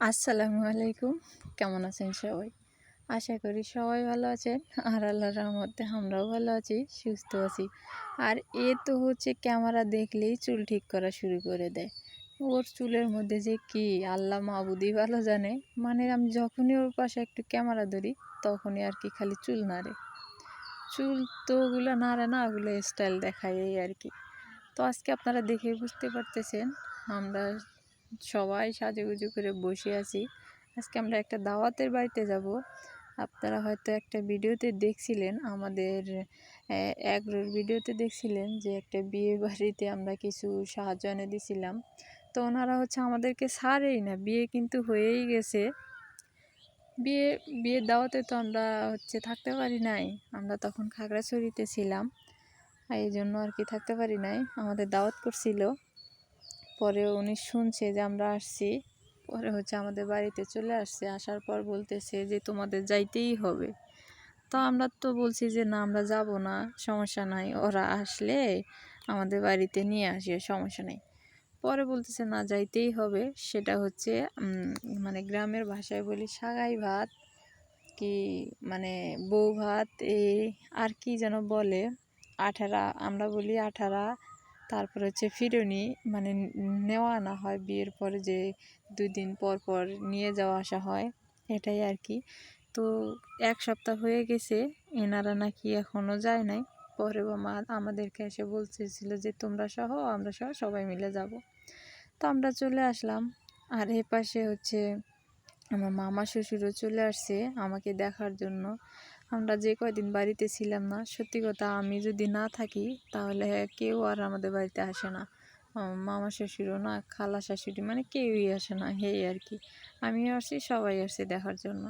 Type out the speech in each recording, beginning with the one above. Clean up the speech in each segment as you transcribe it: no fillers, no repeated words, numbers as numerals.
আসসালামু আলাইকুম। কেমন আছেন সবাই? আশা করি সবাই ভালো আছেন। আর আল্লাহর রহমতে আমরাও ভালো আছি, সুস্থ আছি। আর এ তো হচ্ছে ক্যামেরা দেখলেই চুল ঠিক করা শুরু করে দেয়। ওর চুলের মধ্যে যে কি আল্লাহ মাবুদই ভালো জানে। মানে আমি যখনই ওর পাশে একটু ক্যামেরা ধরি তখনই আর কি খালি চুল নাড়ে। চুল তো ওগুলো নাড়ে না, ওগুলো স্টাইল দেখায় এই আর কি। তো আজকে আপনারা দেখে বুঝতে পারতেছেন আমরা সবাই সাজুগুজু করে বসে আছি। আজকে আমরা একটা দাওয়াতের বাড়িতে যাব। আপনারা হয়তো একটা ভিডিওতে দেখছিলেন, আমাদের এগরোর ভিডিওতে দেখছিলেন যে একটা বিয়ে বাড়িতে আমরা কিছু সাহায্য এনে দিছিলাম। তো ওনারা হচ্ছে আমাদেরকে ছাড়েই না, বিয়ে কিন্তু হয়েই গেছে। বিয়ের দাওয়াতে তো আমরা হচ্ছে থাকতে পারি নাই, আমরা তখন খাগড়াছড়িতে ছিলাম, এই জন্য আর কি থাকতে পারি নাই। আমাদের দাওয়াত করছিল, পরে উনি শুনছে যে আমরা আসছি, পরে হচ্ছে আমাদের বাড়িতে চলে আসছে। আসার পর বলতেছে যে তোমাদের যাইতেই হবে। তো আমরা তো বলছি যে না, আমরা যাব না, সমস্যা নাই, ওরা আসলে আমাদের বাড়িতে নিয়ে আসে, সমস্যা নেই। পরে বলতেছে না, যাইতেই হবে। সেটা হচ্ছে মানে গ্রামের ভাষায় বলি সাগাই ভাত, কি মানে বউ ভাত, এই আর কি যেন বলে, আঠারা, আমরা বলি আঠারা। তারপর হচ্ছে ফিরনি, মানে নেওয়া আনা হয় বিয়ের পরে, যে 2 দিন পর পর নিয়ে যাওয়া আসা হয়, এটাই আর কি। তো 1 সপ্তাহ হয়ে গেছে, এনারা নাকি এখনও যায় নাই। পরে মা আমাদেরকে এসে বলতেছিল যে তোমরা সহ আমরা সহ সবাই মিলে যাব। তো আমরা চলে আসলাম। আর এ পাশে হচ্ছে আমার মামা শ্বশুরও চলে আসছে আমাকে দেখার জন্য। আমরা যে কয়দিন বাড়িতে ছিলাম না, সত্যি কথা, আমি যদি না থাকি তাহলে কেউ আর আমাদের বাড়িতে আসে না। মামা শ্বশুরও না, খালা শাশুড়ি, মানে কেউই আসে না, এই আর কি। আমিও আসছি, সবাই আসছে দেখার জন্য।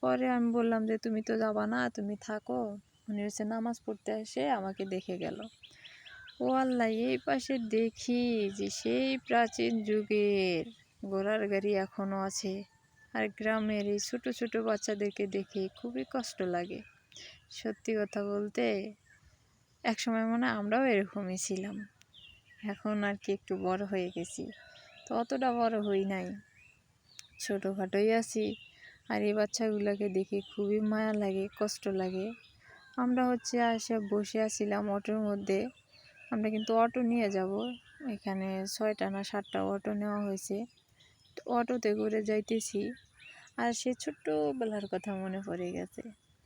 পরে আমি বললাম যে তুমি তো যাবা না, তুমি থাকো। উনি হচ্ছে নামাজ পড়তে এসে আমাকে দেখে গেল। ও আল্লাহ, এই পাশে দেখি যে সেই প্রাচীন যুগের ঘোড়ার গাড়ি এখনও আছে। আর গ্রামের এই ছোট ছোট বাচ্চাদেরকে দেখে খুবই কষ্ট লাগে। সত্যি কথা বলতে, একসময় মনে হয় আমরাও এরকমই ছিলাম। এখন আর কি একটু বড় হয়ে গেছি, তো অতটা বড় হই নাই, ছোটোখাটোই আছি। আর এই বাচ্চাগুলোকে দেখে খুবই মায়া লাগে, কষ্ট লাগে। আমরা হচ্ছে এসে বসে আছিলাম অটোর মধ্যে। আমরা কিন্তু অটো নিয়ে যাব, এখানে 6টা না 7টা অটো নেওয়া হয়েছে। তো অটোতে করে যাইতেছি, আর সে ছোট্টবেলার কথা মনে পড়ে গেছে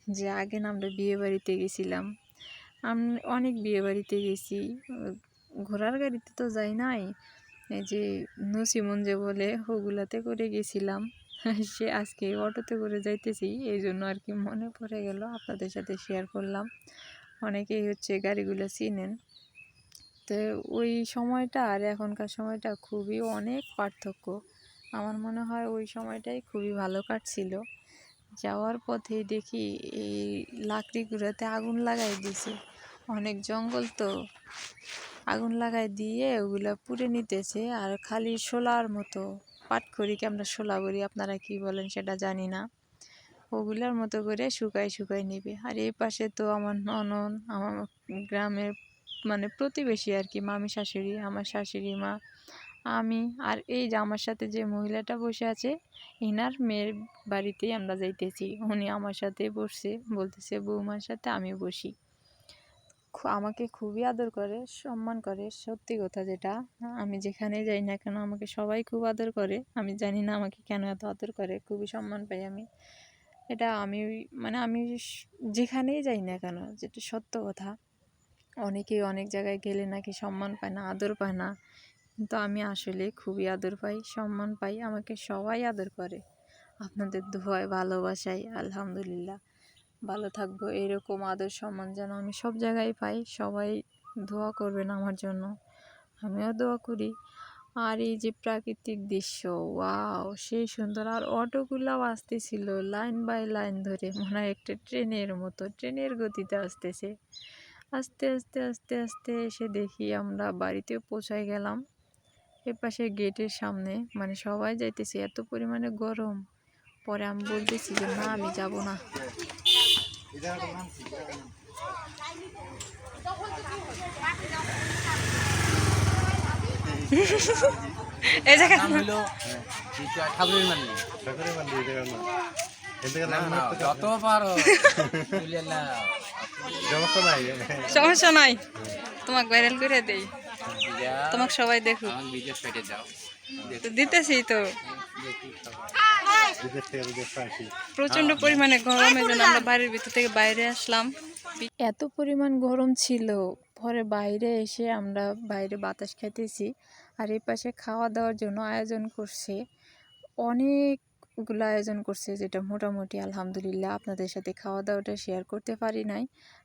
যে আগে না আমরা বিয়ে বাড়িতে গেছিলাম। আমি অনেক বিয়ে বাড়িতে গেছি, ঘোড়ার গাড়িতে তো যাই নাই, এই যে নসিমন যে বলে ওগুলাতে করে গেছিলাম। সে আজকে অটোতে করে যাইতেছি, এই জন্য আর কি মনে পড়ে গেল, আপনাদের সাথে শেয়ার করলাম। অনেকেই হচ্ছে গাড়িগুলো চিনেন। তো ওই সময়টা আর এখনকার সময়টা খুবই অনেক পার্থক্য। আমার মনে হয় ওই সময়টাই খুবই ভালো কাটছিল। যাওয়ার পথে দেখি এই লাকড়িগুলোতে আগুন লাগাই দিয়েছে, অনেক জঙ্গল তো, আগুন লাগাই দিয়ে ওগুলো পুড়ে নিতেছে। আর খালি শোলার মতো, পাটখড়িকে আমরা শোলা বলি, আপনারা কি বলেন সেটা জানি না, ওগুলোর মতো করে শুকাই শুকাই নিবে। আর এই পাশে তো আমার ননদ, আমার গ্রামের মানে প্রতিবেশী আর কি, মামি শাশুড়ি, আমার শাশুড়ি মা, আমি, আর এই যে আমার সাথে যে মহিলাটা বসে আছে, ইনার মেয়ের বাড়িতেই আমরা যাইতেছি। উনি আমার সাথে বসছে, বলতেছে বৌমার সাথে আমি বসি। আমাকে খুবই আদর করে, সম্মান করে, সত্যি কথা যেটা। আমি যেখানে যাই না কেন আমাকে সবাই খুব আদর করে। আমি জানি না আমাকে কেন এত আদর করে, খুবই সম্মান পাই আমি। এটা আমি মানে আমি যেখানেই যাই না কেন, যেটা সত্য কথা। অনেকেই অনেক জায়গায় গেলে নাকি সম্মান পায় না, আদর পায় না, কিন্তু আমি আসলে খুবই আদর পাই, সম্মান পাই, আমাকে সবাই আদর করে। আপনাদের দোয়ায়, ভালোবাসায় আলহামদুলিল্লাহ ভালো থাকবো। এরকম আদর সম্মান যেন আমি সব জায়গায় পাই। সবাই দোয়া করবেন আমার জন্য, আমিও দোয়া করি। আর এই যে প্রাকৃতিক দৃশ্য, ওয়াও, সেই সুন্দর। আর অটোগুলাও আসতেছিল লাইন বাই লাইন ধরে, মনে হয় একটা ট্রেনের মতো, ট্রেনের গতিতে আসতেছে। আস্তে আস্তে আস্তে আস্তে এসে দেখি আমরা বাড়িতে পৌঁছায় গেলাম। এপাশে গেটের সামনে, মানে সবাই যাইতেছে, এত পরিমাণে গরম। পরে আমি বলতেছি যে না, আমি যাব না। এই জায়গা নাম হলো ঠাকুরের মান্ডি। ঠাকুরের মান্ডি এই জায়গার নাম। এর থেকে না নাম না রাখতে যত পারো তুলে নাও। সমস্যা নাই। সমস্যা নাই, তোমাকে ভাইরাল করে দেই, যাও, তোমাকে সবাই দেখুক। আমার ভিডিও সাইডে যাও। তো দিতেছি তো, দেখি সবাই। বিদেশ থেকে বিদেশে আসি। প্রচন্ড পরিমাণে গরমের জন্য আমরা বাড়ির ভিতর থেকে বাইরে আসলাম। এত পরিমাণ গরম ছিল, পরে বাইরে এসে আমরা বাইরে বাতাস খাইতেছি। আর এই পাশে খাওয়া দাওয়ার জন্য আয়োজন করছে, অনেকগুলো আয়োজন করছে, যেটা মোটামুটি আলহামদুলিল্লাহ আপনাদের সাথে খাওয়া দাওয়াটা শেয়ার করতে পারি নাই।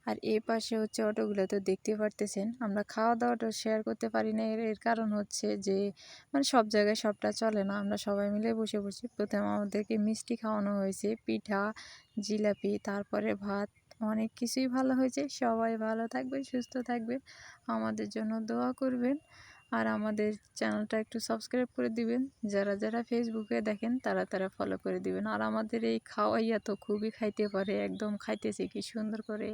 আর এই পাশে হচ্ছে অটোগুলো তো দেখতে পারতেছেন, আমরা খাওয়া দাওয়াটা শেয়ার করতে পারি না। এর কারণ হচ্ছে যে মানে সব জায়গায় সবটা চলে না। আমরা সবাই মিলে বসে বসে প্রথমে আমাদেরকে মিষ্টি খাওয়ানো হয়েছে, পিঠা, জিলাপি, তারপরে ভাত, অনেক কিছুই ভালো হয়েছে। সবাই ভালো থাকবেন, সুস্থ থাকবেন, আমাদের জন্য দোয়া করবেন। আর আমাদের চ্যানেলটা একটু সাবস্ক্রাইব করে দিবেন। যারা যারা ফেসবুকে দেখেন তারা তারা ফলো করে দিবেন। আর আমাদের এই খাওয়াইয়া তো খুবই খাইতে পারে, একদম খাইতেছে কি সুন্দর করে।